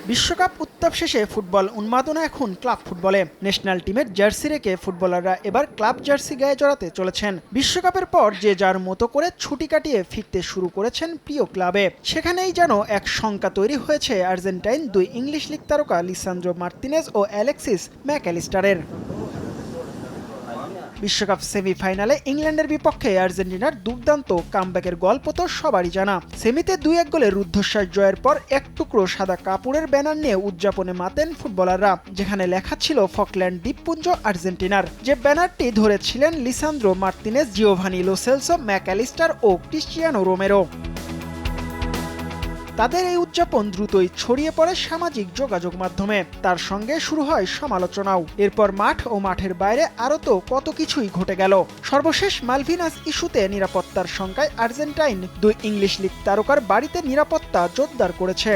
বিশ্বকাপ উত্তাপ শেষে ফুটবল উন্মাদনা এখন ক্লাব ফুটবলে। ন্যাশনাল টিমের জার্সি রেখে ফুটবলাররা এবার ক্লাব জার্সি গায়ে জড়াতে চলেছেন। বিশ্বকাপের পর যে যার মতো করে ছুটি কাটিয়ে ফিরতে শুরু করেছেন প্রিয় ক্লাবে। সেখানেই যেন এক শঙ্কা তৈরি হয়েছে আর্জেন্টাইন দুই ইংলিশ লিগ তারকা লিসান্দ্রো মার্তিনেজ ও অ্যালেক্সিস ম্যাকঅ্যালিস্টারের। বিশ্বকাপ সেমিফাইনালে ইংল্যান্ডের বিপক্ষে আর্জেন্টিনার দুর্দান্ত কামব্যাকের গল্প তো সবারই জানা। সেমিতে 2-1 গোলে রুদ্ধশ্বাস জয়ের পর এক টুকরো সাদা কাপড়ের ব্যানার নিয়ে উদযাপনে মাতেন ফুটবলাররা, যেখানে লেখা ছিল ফকল্যান্ড দ্বীপপুঞ্জ আর্জেন্টিনার। যে ব্যানারটি ধরেছিলেন Lisandro Martinez, Giovani Lo Celso, Mac Allister ও ক্রিস্টিয়ানো রোমেরো। তাদের এই উদযাপন দ্রুতই ছড়িয়ে পড়ে সামাজিক যোগাযোগ মাধ্যমে। তার সঙ্গে শুরু হয় সমালোচনাও। এরপর মাঠ ও মাঠের বাইরে আরও তো কত কিছুই ঘটে গেল। সর্বশেষ মালভিনাস ইস্যুতে নিরাপত্তার শঙ্কায় আর্জেন্টাইন দুই ইংলিশ লিগ তারকার বাড়িতে নিরাপত্তা জোরদার করেছে।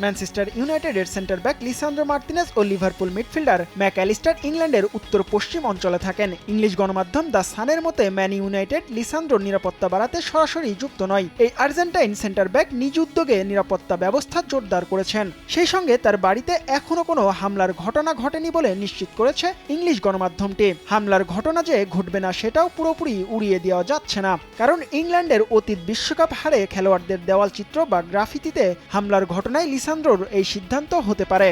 ম্যানচেস্টার ইউনাইটেডের সেন্টার ব্যাক লিসান্দ্রো মার্তিনেজ ও লিভারপুল মিডফিল্ডার ম্যাকঅ্যালিস্টার ইংল্যান্ডের উত্তর পশ্চিম অঞ্চলে থাকেন। ইংলিশ গণমাধ্যম দ্য সানের মতে ম্যান ইউনাইটেড লিসান্দ্রোর নিরাপত্তা বাড়াতে সরাসরি যুক্ত নয়। এই আর্জেন্টাইন সেন্টার ব্যাক নিজ উদ্যোগে নিরাপত্তা ব্যবস্থা জোরদার করেছেন। সেই সঙ্গে তার বাড়িতে এখনো কোনো হামলার ঘটনা ঘটেনি বলে নিশ্চিত করেছে ইংলিশ গণমাধ্যমটি। হামলার ঘটনা যে ঘটবে না সেটাও পুরোপুরি উড়িয়ে দেওয়া যাচ্ছে না, কারণ ইংল্যান্ডের অতীত বিশ্বকাপ হারে খেলোয়াড়দের দেওয়ালচিত্র বা গ্রাফিতিতে হামলার ঘটনায় লিসান্দ্রোর এই সিদ্ধান্ত হতে পারে।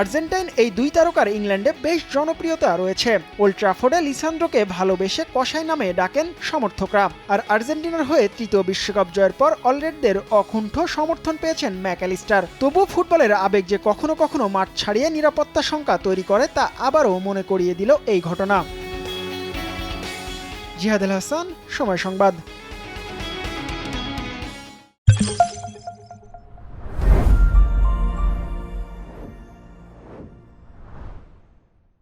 আর্জেন্টাইন এই দুই তারকার ইংল্যান্ডে বেশ জনপ্রিয়তা রয়েছে। ওল্ড ট্রাফোর্ডে লিসান্দ্রোকে ভালোবেসে কসাই নামে ডাকেন সমর্থকরা। আর আর্জেন্টিনার হয়ে তৃতীয় বিশ্বকাপ জয়ের পর অলরেডদের অকুণ্ঠ সমর্থন পেয়েছেন ম্যাকঅ্যালিস্টার। তবু ফুটবলের আবেগ যে কখনো কখনো মাঠ ছাড়িয়ে নিরাপত্তা শঙ্কা তৈরি করে তা আবারও মনে করিয়ে দিল এই ঘটনা। জিহাদ আল হাসান, সময় সংবাদ।